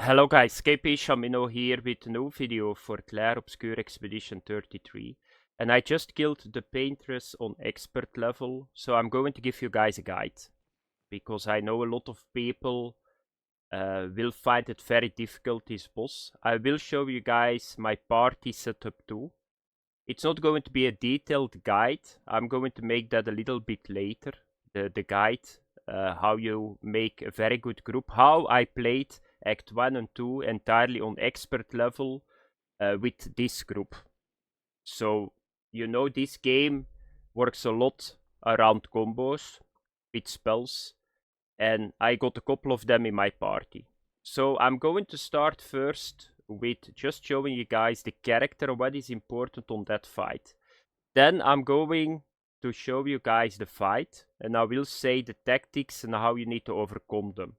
Hello guys, KP Shamino here with a new video for Clair Obscur Expedition 33. And I just killed the Paintress on expert level, so I'm going to give you guys a guide. Because I know a lot of people will find it very difficult, this boss. I will show you guys my party setup too. It's not going to be a detailed guide, I'm going to make that a little bit later. The guide, how you make a very good group, how I played Act 1 and 2 entirely on expert level with this group. So, you know, this game works a lot around combos with spells, and I got a couple of them in my party. So I'm going to start first with just showing you guys the character, what is important on that fight. Then I'm going to show you guys the fight, and I will say the tactics and how you need to overcome them.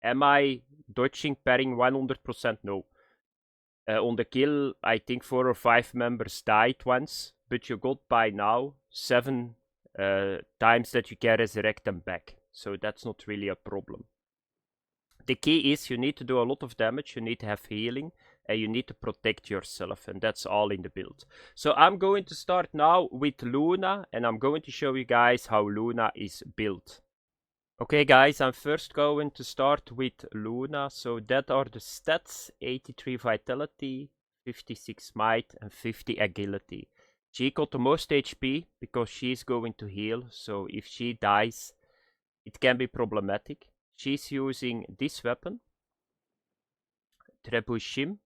Am I dodging, parrying 100%? No. On the kill, I think 4 or 5 members died once, but you got by now 7 times that you can resurrect them back. So that's not really a problem. The key is you need to do a lot of damage, you need to have healing, and you need to protect yourself, and that's all in the build. So I'm going to start now with Luna, and I'm going to show you guys how Luna is built. Okay guys, I'm first going to start with Luna. So that are the stats: 83 vitality, 56 might, and 50 agility. She got the most HP because she's going to heal, so if she dies, it can be problematic. She's using this weapon, Trebuchet.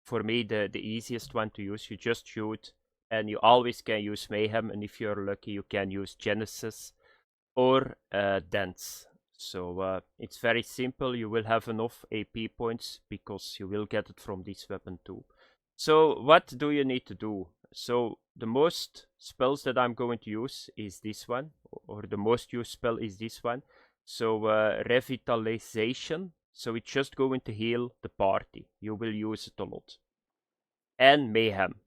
For me, the easiest one to use. You just shoot, and you always can use Mayhem, and if you're lucky, you can use Genesis or Dance. So it's very simple. You will have enough AP points because you will get it from this weapon too. So what do you need to do? So the most spells that I'm going to use is this one, or the most used spell is this one. So Revitalization. So it's just going to heal the party. You will use it a lot. And Mayhem,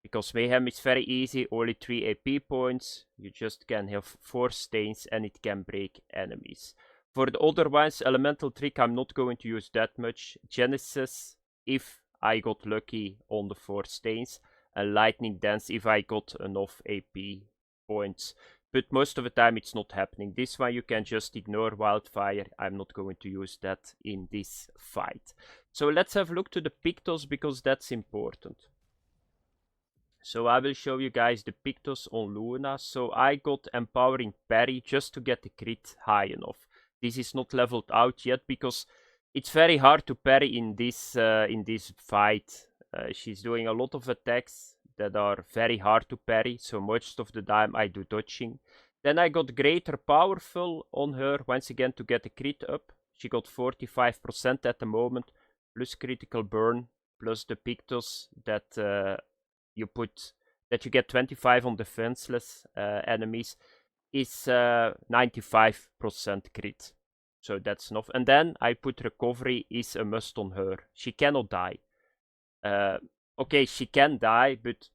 because Mayhem is very easy, only 3 AP points, you just can have 4 stains and it can break enemies. For the other ones, Elemental Trick I'm not going to use that much. Genesis, if I got lucky on the 4 stains, and Lightning Dance if I got enough AP points. But most of the time it's not happening. This one you can just ignore. Wildfire, I'm not going to use that in this fight. So let's have a look to the Pictos, because that's important. So I will show you guys the Pictos on Luna. So I got Empowering Parry just to get the crit high enough. This is not leveled out yet because it's very hard to parry in this fight. She's doing a lot of attacks that are very hard to parry, so most of the time I do dodging. Then I got Greater Powerful on her once again to get the crit up. She got 45% at the moment, plus critical burn, plus the Pictos that you get 25 on defenseless enemies is 95% crit. So that's enough. And then I put Recovery is a must on her. She cannot die. Okay, she can die, but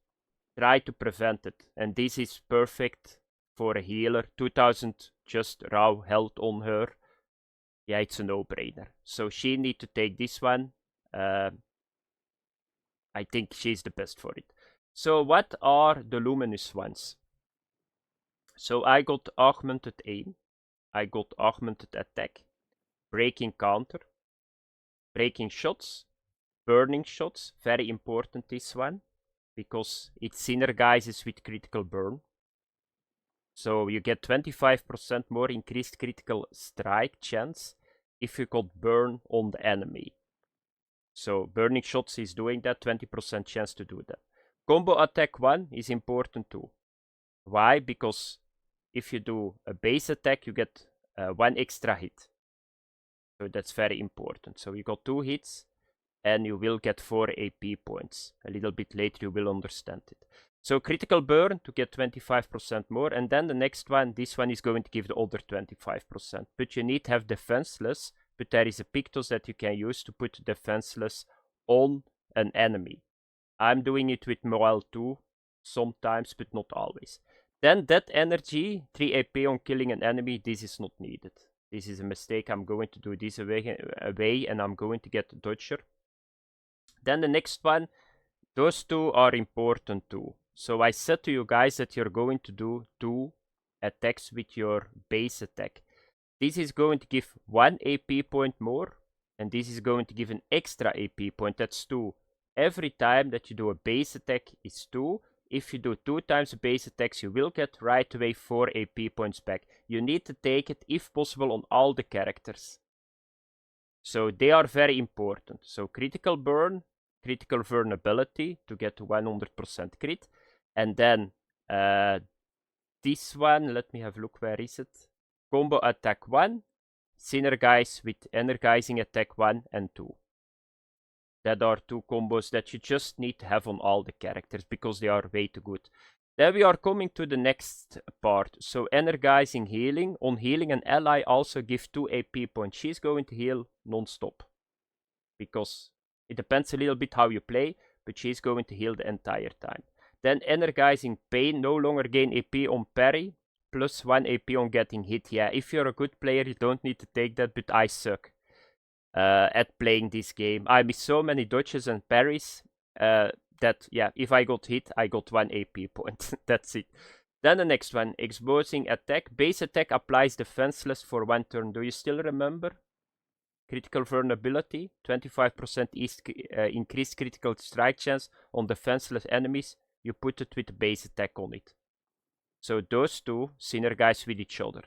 try to prevent it. And this is perfect for a healer. 2000 just raw health on her. Yeah, it's a no-brainer. So she need to take this one. I think she's the best for it. So what are the luminous ones? So I got Augmented Aim, I got Augmented Attack, Breaking Counter, Breaking Shots, Burning Shots, very important this one, because it synergizes with Critical Burn. So you get 25% more increased critical strike chance if you got Burn on the enemy. So Burning Shots is doing that, 20% chance to do that. Combo Attack 1 is important too. Why? Because if you do a base attack, you get 1 extra hit. So that's very important. So you got 2 hits and you will get 4 AP points. A little bit later you will understand it. So critical burn to get 25% more, and then the next one, this one is going to give the other 25%. But you need to have defenseless, but there is a Pictos that you can use to put defenseless on an enemy. I'm doing it with Maelle too, sometimes, but not always. Then that energy, 3 AP on killing an enemy, this is not needed. This is a mistake. I'm going to do this away and I'm going to get the Dodger. Then the next one, those two are important too. So I said to you guys that you're going to do 2 attacks with your base attack. This is going to give 1 AP point more, and this is going to give an extra AP point. That's 2. Every time that you do a base attack is 2. If you do 2 times the base attacks, you will get right away 4 AP points back. You need to take it, if possible, on all the characters. So they are very important. So critical burn, critical vulnerability to get 100% crit. And then this one, let me have a look, where is it? Combo attack 1, synergize with energizing attack 1 and 2. That are 2 combos that you just need to have on all the characters because they are way too good. Then we are coming to the next part. So energizing healing. On healing, an ally also gives 2 AP points. She's going to heal non-stop. Because it depends a little bit how you play, but she's going to heal the entire time. Then energizing pain, no longer gain AP on parry, plus 1 AP on getting hit. Yeah, if you're a good player, you don't need to take that, but I suck at playing this game. I miss so many dodges and parries that, yeah, if I got hit, I got 1 AP point. That's it. Then the next one, exposing attack. Base attack applies defenseless for 1 turn. Do you still remember? Critical vulnerability, 25% increased critical strike chance on defenseless enemies. You put it with the base attack on it. So those two synergize with each other.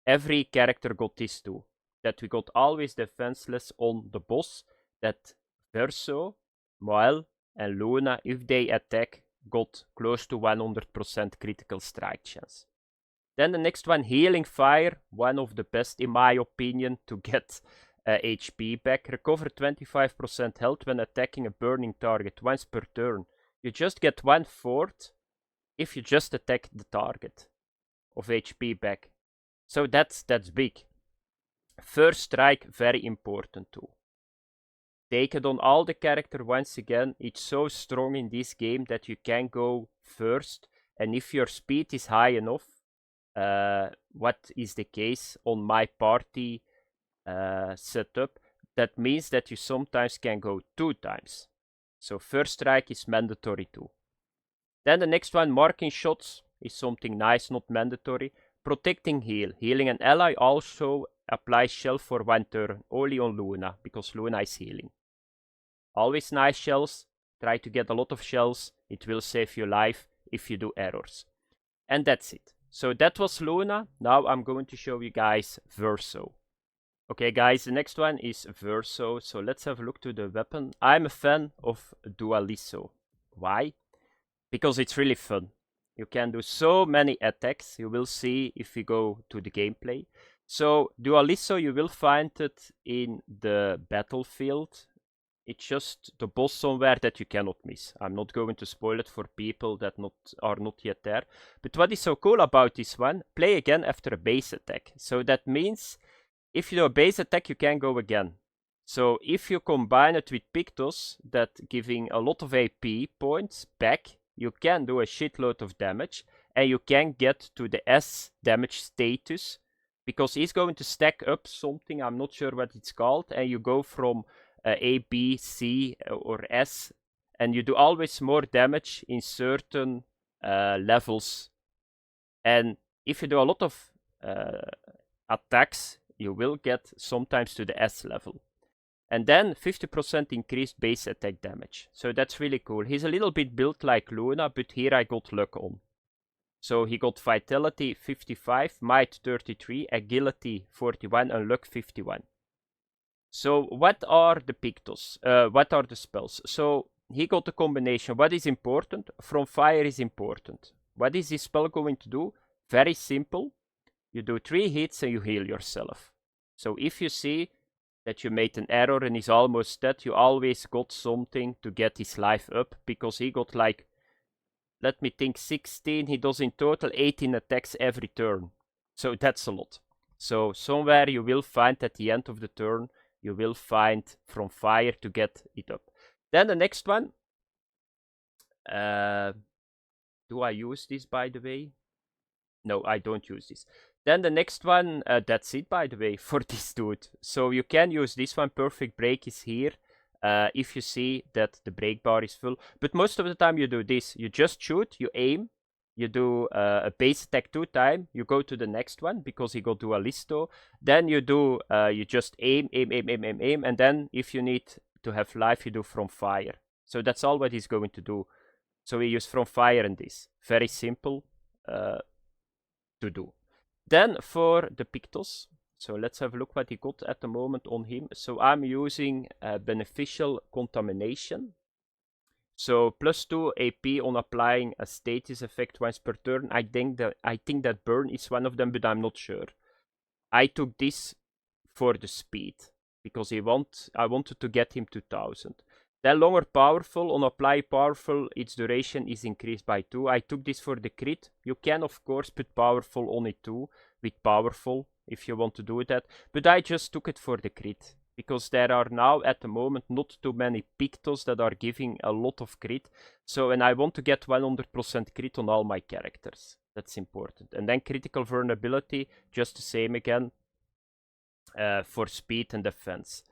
Every character got these two. That we got always defenseless on the boss. That Verso, Maelle, and Luna, if they attack, got close to 100% critical strike chance. Then the next one, healing fire, one of the best in my opinion to get HP back. Recover 25% health when attacking a burning target once per turn. You just get 1/4 if you just attack the target of HP back. So that's big. First strike, very important too. Take it on all the character once again. It's so strong in this game that you can go first. And if your speed is high enough, what is the case on my party setup, that means that you sometimes can go 2 times. So first strike is mandatory too. Then the next one, marking shots, is something nice, not mandatory. Protecting heal. Healing an ally also applies shell for 1 turn, only on Luna, because Luna is healing. Always nice shells. Try to get a lot of shells. It will save your life if you do errors. And that's it. So that was Luna. Now I'm going to show you guys Verso. Okay guys, the next one is Verso. So let's have a look to the weapon. I'm a fan of Dualiso. Why? Because it's really fun. You can do so many attacks. You will see if we go to the gameplay. So Dualiso, you will find it in the battlefield. It's just the boss somewhere that you cannot miss. I'm not going to spoil it for people that are not yet there. But what is so cool about this one, play again after a base attack. So that means if you do a base attack, you can go again. So if you combine it with Pictos, that giving a lot of AP points back, you can do a shitload of damage. And you can get to the S damage status. Because he's going to stack up something, I'm not sure what it's called. And you go from A, B, C or S. And you do always more damage in certain levels. And if you do a lot of attacks, you will get sometimes to the S level. And then 50% increased base attack damage. So that's really cool. He's a little bit built like Luna, but here I got luck on. So he got Vitality 55, Might 33, Agility 41, and Luck 51. So what are the Pictos? What are the spells? So he got a combination. What is important? From fire is important. What is this spell going to do? Very simple. You do 3 hits and you heal yourself. So if you see that you made an error and he's almost dead, you always got something to get his life up, because he got like, let me think, 16. He does in total 18 attacks every turn. So that's a lot. So somewhere you will find at the end of the turn, you will find from fire to get it up. Then the next one. Do I use this, by the way? No, I don't use this. Then the next one, that's it by the way, for this dude. So you can use this one, perfect break is here. If you see that the break bar is full. But most of the time you do this. You just shoot, you aim, you do a base attack 2 times, you go to the next one because he got dualisto. Then you do, you just aim, and then if you need to have life, you do from fire. So that's all what he's going to do. So we use from fire and this. Very simple to do. Then for the Pictos, so let's have a look what he got at the moment on him. So I'm using beneficial contamination. So +2 AP on applying a status effect once per turn. I think that burn is one of them, but I'm not sure. I took this for the speed because I wanted to get him to 1000. Then longer powerful, on apply powerful, its duration is increased by 2. I took this for the crit. You can of course put powerful on it too, with powerful, if you want to do that. But I just took it for the crit, because there are now at the moment not too many Pictos that are giving a lot of crit. So, and I want to get 100% crit on all my characters. That's important. And then critical vulnerability, just the same again, for speed and defense.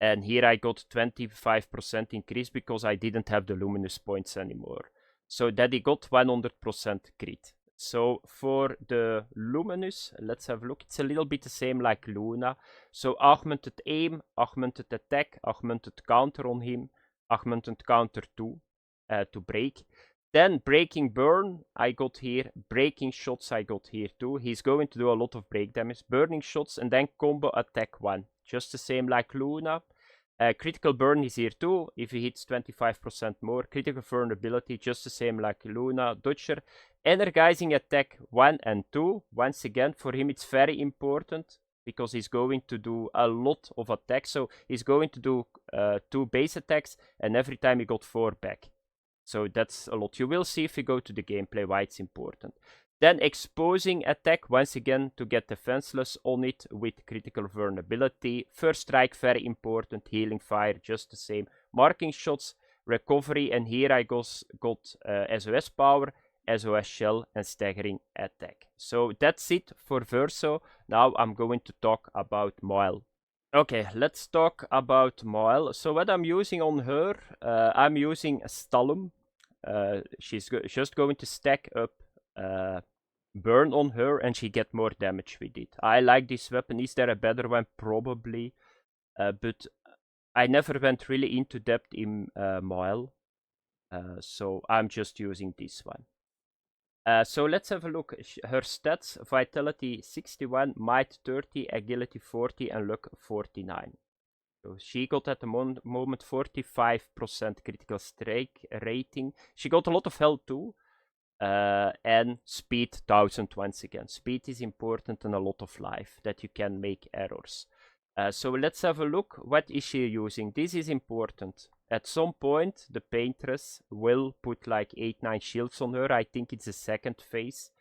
And here I got 25% increase because I didn't have the luminous points anymore. So that he got 100% crit. So for the luminous, let's have a look. It's a little bit the same like Luna. So augmented aim, augmented attack, augmented counter on him, augmented counter 2 to break. Then breaking burn I got here, breaking shots I got here too. He's going to do a lot of break damage, burning shots, and then combo attack 1. Just the same like Luna. Critical burn is here too, if he hits 25% more. Critical vulnerability, just the same like Luna. Dodger. Energizing attack 1 and 2. Once again, for him it's very important, because he's going to do a lot of attacks. So he's going to do 2 base attacks, and every time he got 4 back. So that's a lot. You will see if you go to the gameplay why it's important. Then exposing attack, once again to get defenseless on it with critical vulnerability. First strike, very important. Healing fire, just the same. Marking shots, recovery, and here I got SOS power, SOS shell, and staggering attack. So that's it for Verso. Now I'm going to talk about Maelle. Okay, let's talk about Maelle. So what I'm using on her, I'm using a Stallum. She's just going to stack up burn on her, and she get more damage with it. I like this weapon. Is there a better one? Probably. But I never went really into depth in Maelle. So I'm just using this one. So let's have a look. Her stats: Vitality 61, Might 30, Agility 40, and Luck 49. So she got at the moment 45% critical strike rating. She got a lot of health too. And speed 1000 once again. Speed is important, and a lot of life, that you can make errors. So let's have a look. What is she using? This is important. At some point, the Paintress will put like 8-9 shields on her. I think it's the second phase.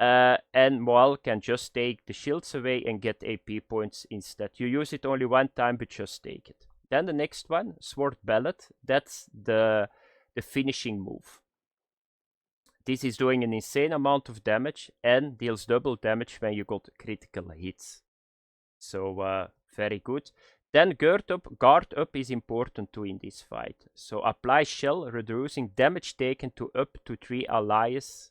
And Maelle can just take the shields away and get AP points instead. You use it only one time, but just take it. Then the next one, Sword Ballet. That's the finishing move. This is doing an insane amount of damage and deals double damage when you got critical hits. So very good. Then guard up is important too in this fight. So apply shell, reducing damage taken to up to 3 allies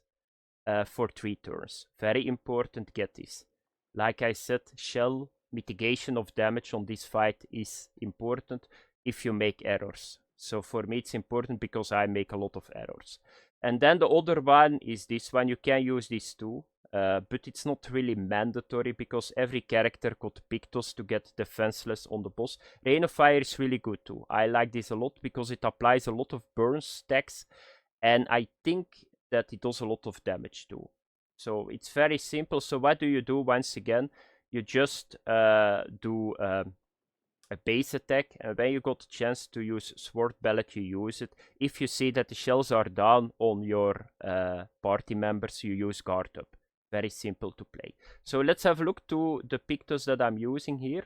for 3 turns. Very important, get this. Like I said, shell mitigation of damage on this fight is important if you make errors. So for me it's important because I make a lot of errors. And then the other one is this one. You can use this too, but it's not really mandatory because every character got Pictos to get defenseless on the boss. Rain of Fire is really good too. I like this a lot because it applies a lot of burn stacks, and I think that it does a lot of damage too. So it's very simple. So what do you do once again? You just do a base attack, and when you got the chance to use Sword Ballet, you use it. If you see that the shells are down on your party members, you use guard up. Very simple to play. So let's have a look to the Pictos that I'm using here.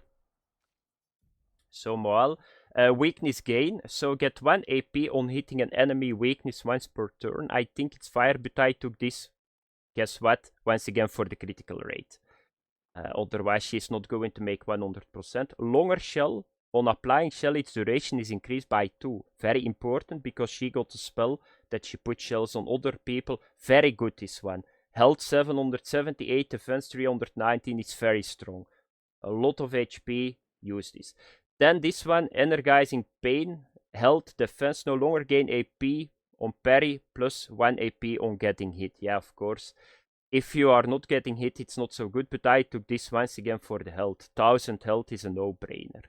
So Maelle, weakness gain. So get 1 AP on hitting an enemy weakness once per turn. I think it's fire, but I took this Guess what? Once again for the critical rate. Otherwise, she's not going to make 100%. Longer shell. On applying shell, its duration is increased by 2. Very important, because she got a spell that she put shells on other people. Very good, this one. Health 778, defense 319 is very strong. A lot of HP, use this. Then this one, energizing pain. Health, defense, no longer gain AP on parry, plus 1 AP on getting hit. Yeah, of course. If you are not getting hit, it's not so good, but I took this once again for the health. 1000 health is a no-brainer.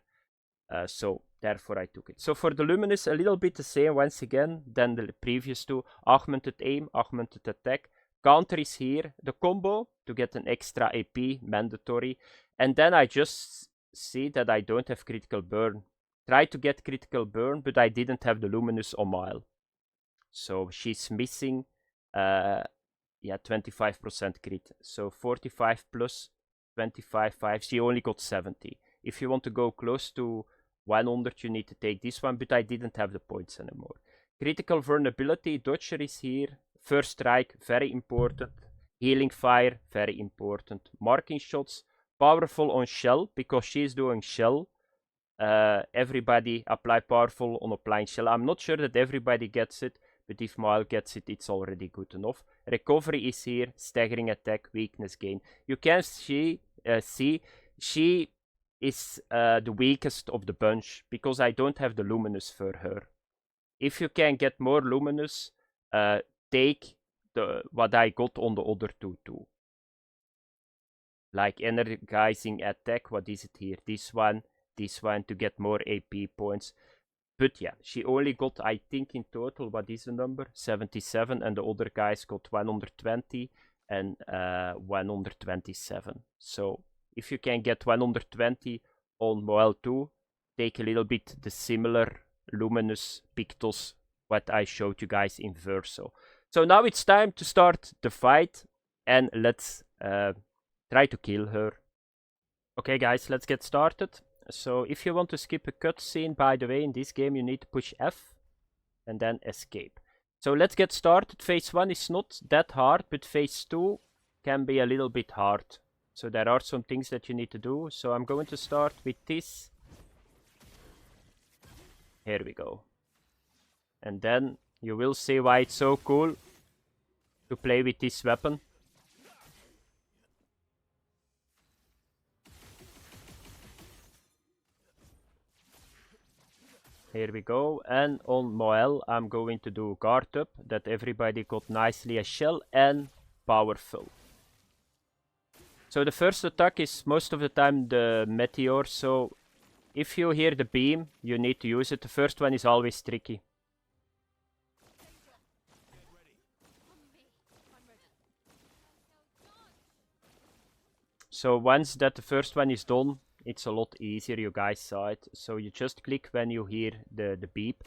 So therefore I took it. So for the Luminous, a little bit the same once again than the previous two. Augmented aim, augmented attack. Counter is here. The combo to get an extra AP, mandatory. And then I just see that I don't have critical burn. Tried to get critical burn, but I didn't have the Luminous on Maelle. So she's missing, yeah, 25% crit. So 45 plus 25, 5. She only got 70. If you want to go close to 100, you need to take this one, but I didn't have the points anymore. Critical vulnerability, Dodger is here. First strike, very important. Healing fire, very important. Marking shots, powerful on shell, because she's doing shell. Everybody apply powerful on applying shell. I'm not sure that everybody gets it, but if Maelle gets it, it's already good enough. Recovery is here, staggering attack, weakness gain. You can see she is the weakest of the bunch, because I don't have the Luminous for her. If you can get more Luminous, take what I got on the other two too. Like energizing attack, what is it here? This one to get more AP points. But yeah, she only got, I think in total, what is the number? 77, and the other guys got 120 and 127. So if you can get 120 on Maelle 2, take a little bit the similar Luminous Pictos what I showed you guys in Verso. So now it's time to start the fight, and let's try to kill her. Okay guys, let's get started. So if you want to skip a cutscene, by the way, in this game you need to push F and then escape. So let's get started. Phase 1 is not that hard, but phase 2 can be a little bit hard. So there are some things that you need to do. So I'm going to start with this. Here we go. And then you will see why it's so cool to play with this weapon. Here we go, and on Maelle I'm going to do guard up, that everybody got nicely a shell and powerful. So the first attack is most of the time the meteor, so if you hear the beam, you need to use it. The first one is always tricky. So once that the first one is done, it's a lot easier, you guys saw it. So you just click when you hear the beep.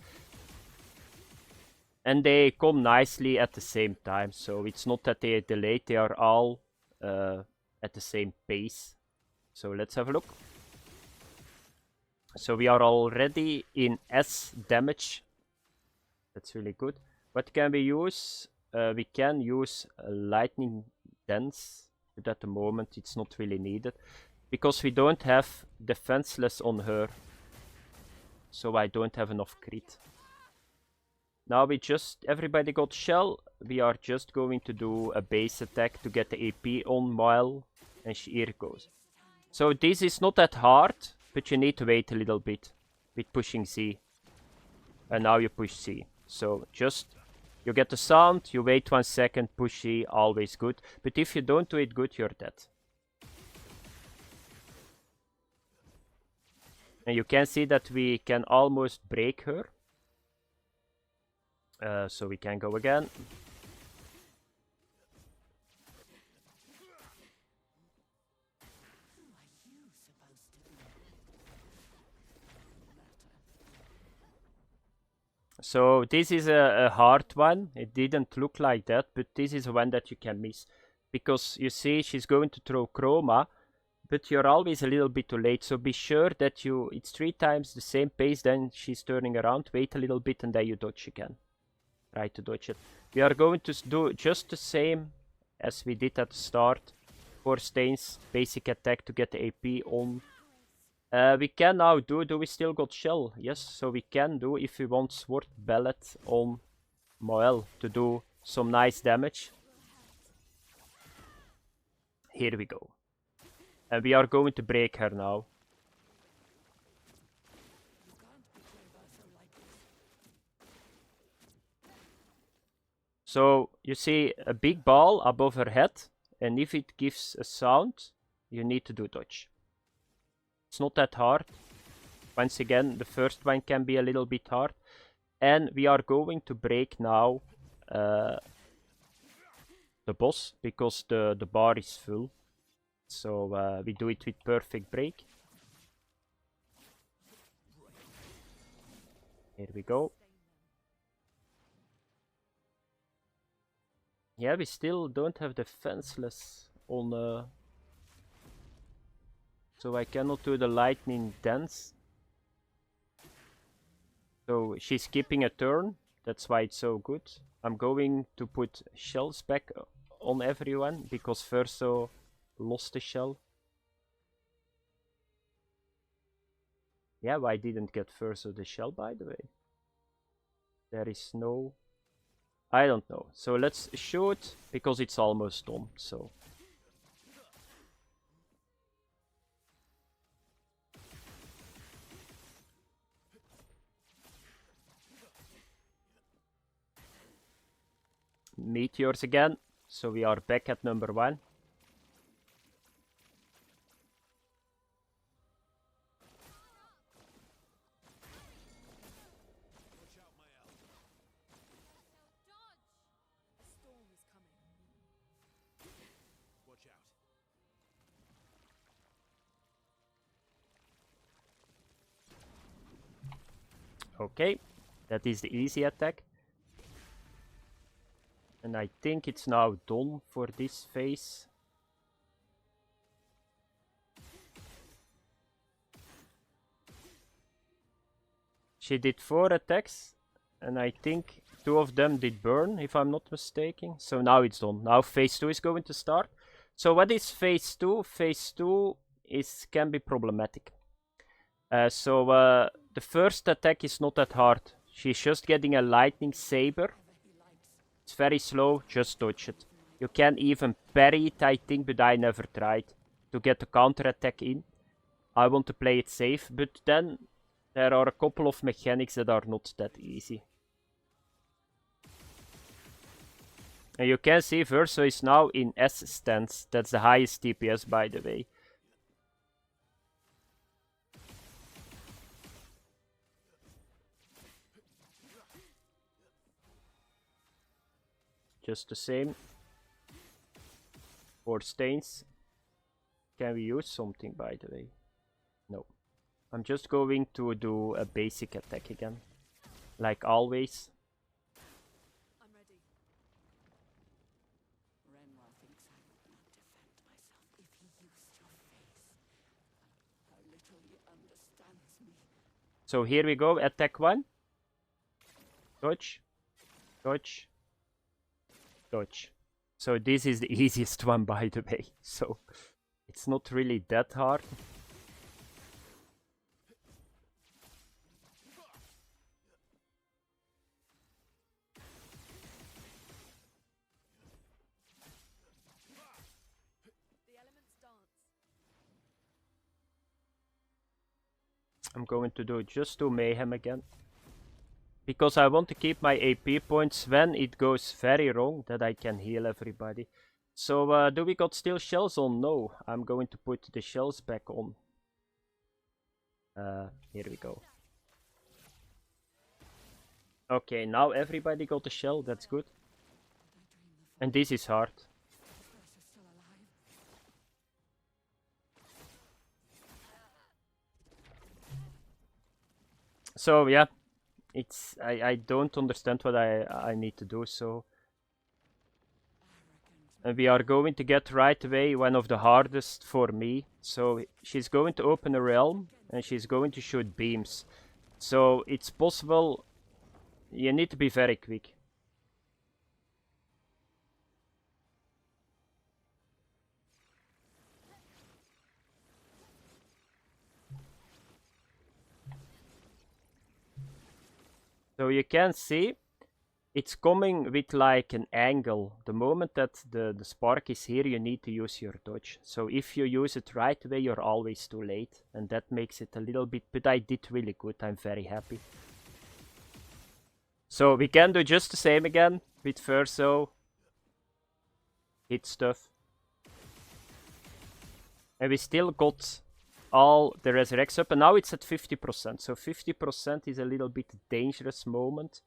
And they come nicely at the same time. So it's not that they are delayed, they are all at the same pace. So let's have a look. So we are already in S damage. That's really good. What can we use? We can use lightning dance, but at the moment it's not really needed, because we don't have defenseless on her. So I don't have enough crit. Now everybody got shell. We are just going to do a base attack to get the AP on Maelle. And here it goes. So this is not that hard, but you need to wait a little bit with pushing Z. And now you push C. So you get the sound, you wait 1 second, push C, always good. But if you don't do it good, you're dead. And you can see that we can almost break her. So we can go again. So this is a hard one. It didn't look like that, but this is one that you can miss. Because you see, she's going to throw Chroma, but you're always a little bit too late. So be sure that it's 3 times the same pace, then she's turning around. Wait a little bit and then you dodge again. Try to dodge it. We are going to do just the same as we did at the start. 4 stains, basic attack to get the AP on. We can now do we still got shell? Yes, so we can do, if we want, sword ballet on Maelle to do some nice damage. Here we go. And we are going to break her now. So you see a big ball above her head, and if it gives a sound, you need to do dodge. It's not that hard. Once again, the first one can be a little bit hard. And we are going to break now the boss, because the bar is full. So we do it with perfect break. Here we go. Yeah, we still don't have defenseless on... So I cannot do the lightning dance. So she's skipping a turn. That's why it's so good. I'm going to put shells back on everyone, because Verso lost a shell. Yeah, why didn't get Verso the shell, by the way? There is no... I don't know. So let's shoot, because it's almost done, so... Meteors again, so we are back at number 1. Okay, that is the easy attack. And I think it's now done for this phase. She did 4 attacks, and I think 2 of them did burn, if I'm not mistaken. So now it's done. Now phase 2 is going to start. So what is phase 2? Phase 2 can be problematic. The first attack is not that hard. She's just getting a lightning saber. It's very slow, just dodge it. You can even parry it, I think, but I never tried to get the counter attack in. I want to play it safe, but then there are a couple of mechanics that are not that easy. And you can see Verso is now in S stance. That's the highest DPS, by the way. Just the same. 4 stains. Can we use something, by the way? No. I'm just going to do a basic attack again. Like always. I'm ready. Renoir thinks I would not defend myself if he used your face. How little he understands me. So here we go, attack 1. Dodge. Dodge. Dodge. So this is the easiest one, by the way. So it's not really that hard. I'm going to do mayhem again. Because I want to keep my AP points when it goes very wrong, that I can heal everybody. So do we got still shells on? No, I'm going to put the shells back on. Here we go. Okay, now everybody got a shell, that's good. And this is hard. So yeah, I don't understand what I need to do, so... And we are going to get right away one of the hardest for me. So she's going to open a realm, and she's going to shoot beams. So it's possible, you need to be very quick. So you can see it's coming with like an angle. The moment that the spark is here, you need to use your dodge. So if you use it right away, you're always too late. And that makes it a little bit, but I did really good. I'm very happy. So we can do just the same again with Verso. Hit stuff. And we still got all the resurrects up, and now it's at 50%. So 50% is a little bit dangerous moment.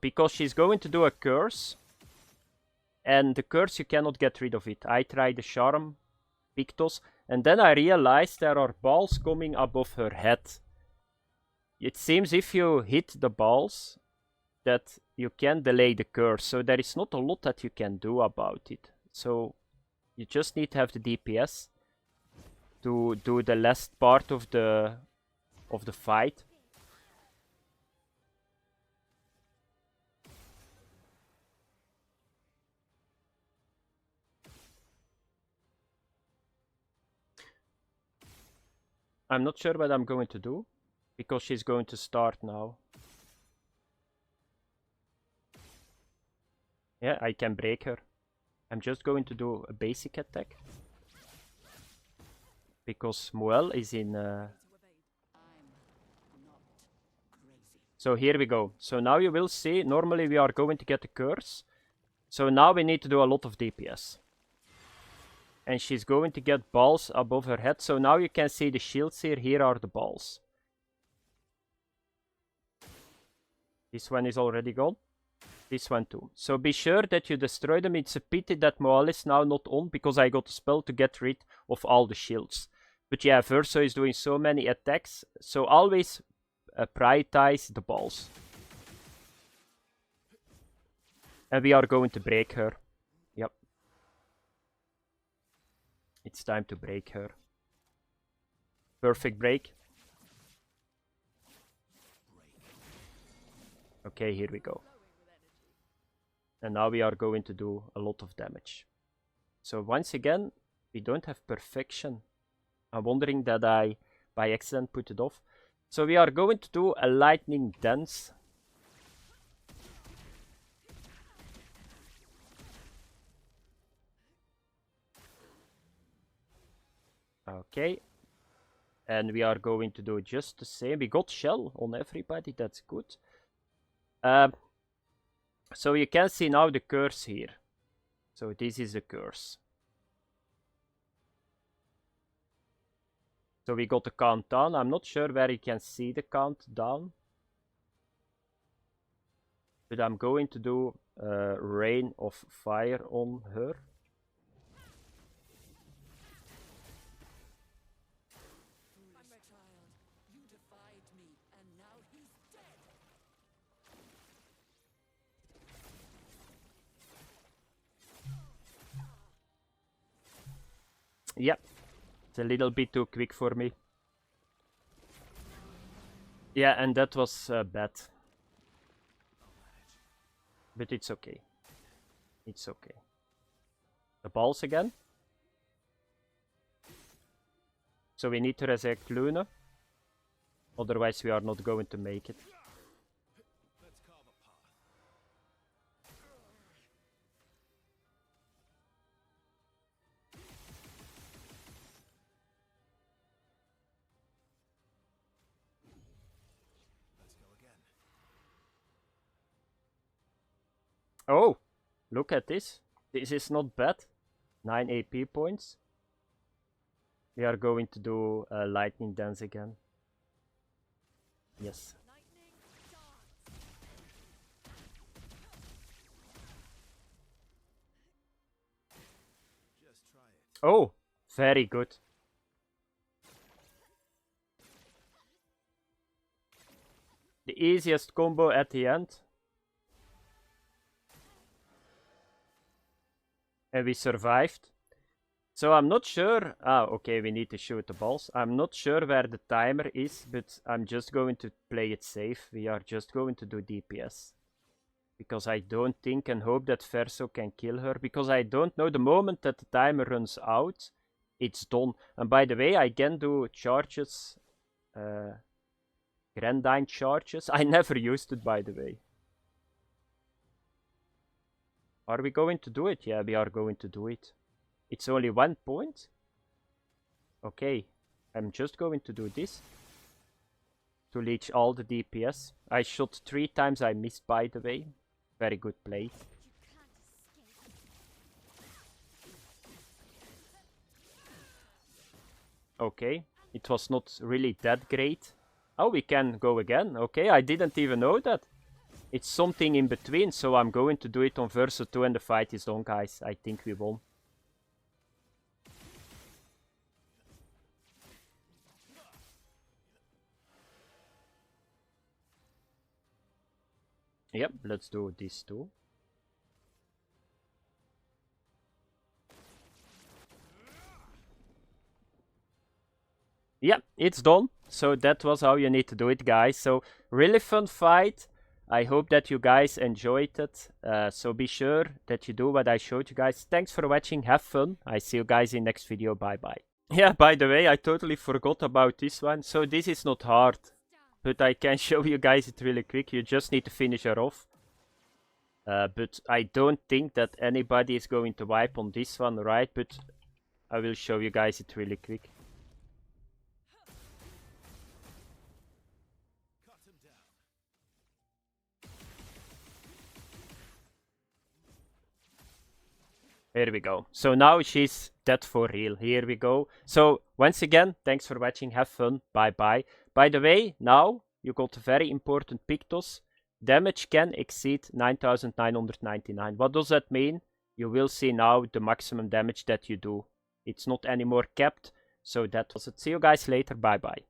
Because she's going to do a curse. And the curse, you cannot get rid of it. I tried the charm, Pictos, and then I realized there are balls coming above her head. It seems if you hit the balls, that you can delay the curse. So there is not a lot that you can do about it. So you just need to have the DPS to do the last part of the fight. I'm not sure what I'm going to do, because she's going to start now. Yeah, I can break her. I'm just going to do a basic attack. Because Maelle is in... So here we go. So now you will see, normally we are going to get a curse. So now we need to do a lot of DPS. And she's going to get balls above her head. So now you can see the shields here. Here are the balls. This one is already gone. This one too. So be sure that you destroy them. It's a pity that Maelle is now not on, because I got a spell to get rid of all the shields. But yeah, Verso is doing so many attacks. So always prioritize the balls. And we are going to break her. Yep. It's time to break her. Perfect break. Okay, here we go. And now we are going to do a lot of damage. So once again, we don't have perfection. I'm wondering that I, by accident, put it off. So we are going to do a lightning dance. Okay. And we are going to do just the same. We got shell on everybody, that's good. So you can see now the curse here. So this is a curse. So we got the countdown. I'm not sure where you can see the countdown. But I'm going to do rain of fire on her. Yeah, it's a little bit too quick for me. Yeah, and that was bad. But it's okay. It's okay. The balls again. So we need to resurrect Luna. Otherwise we are not going to make it. Oh, look at this. This is not bad. 9 AP points. We are going to do a lightning dance again. Yes. Oh, very good. The easiest combo at the end. And we survived. So I'm not sure. Ah, okay, we need to shoot the balls. I'm not sure where the timer is, but I'm just going to play it safe. We are just going to do DPS. Because I don't think and hope that Verso can kill her. Because I don't know, the moment that the timer runs out, it's done. And by the way, I can do charges Grandine charges. I never used it, by the way. Are we going to do it? Yeah, we are going to do it. It's only 1 point. Okay, I'm just going to do this to leech all the DPS. I shot 3 times, I missed, by the way. Very good play. Okay, it was not really that great. Oh, we can go again. Okay, I didn't even know that. It's something in between, so I'm going to do it on Verso 2 and the fight is done, guys. I think we won. Yep, let's do this too. Yeah, it's done. So that was how you need to do it, guys. So really fun fight. I hope that you guys enjoyed it. So be sure that you do what I showed you guys. Thanks for watching. Have fun. I see you guys in next video. Bye bye. Yeah, by the way, I totally forgot about this one. So this is not hard, but I can show you guys it really quick. You just need to finish her off. But I don't think that anybody is going to wipe on this one, right? But I will show you guys it really quick. Here we go. So now she's dead for real. Here we go. So once again, thanks for watching. Have fun. Bye bye. By the way, now you got a very important Pictos. Damage can exceed 9,999. What does that mean? You will see now the maximum damage that you do. It's not anymore capped. So that was it. See you guys later. Bye bye.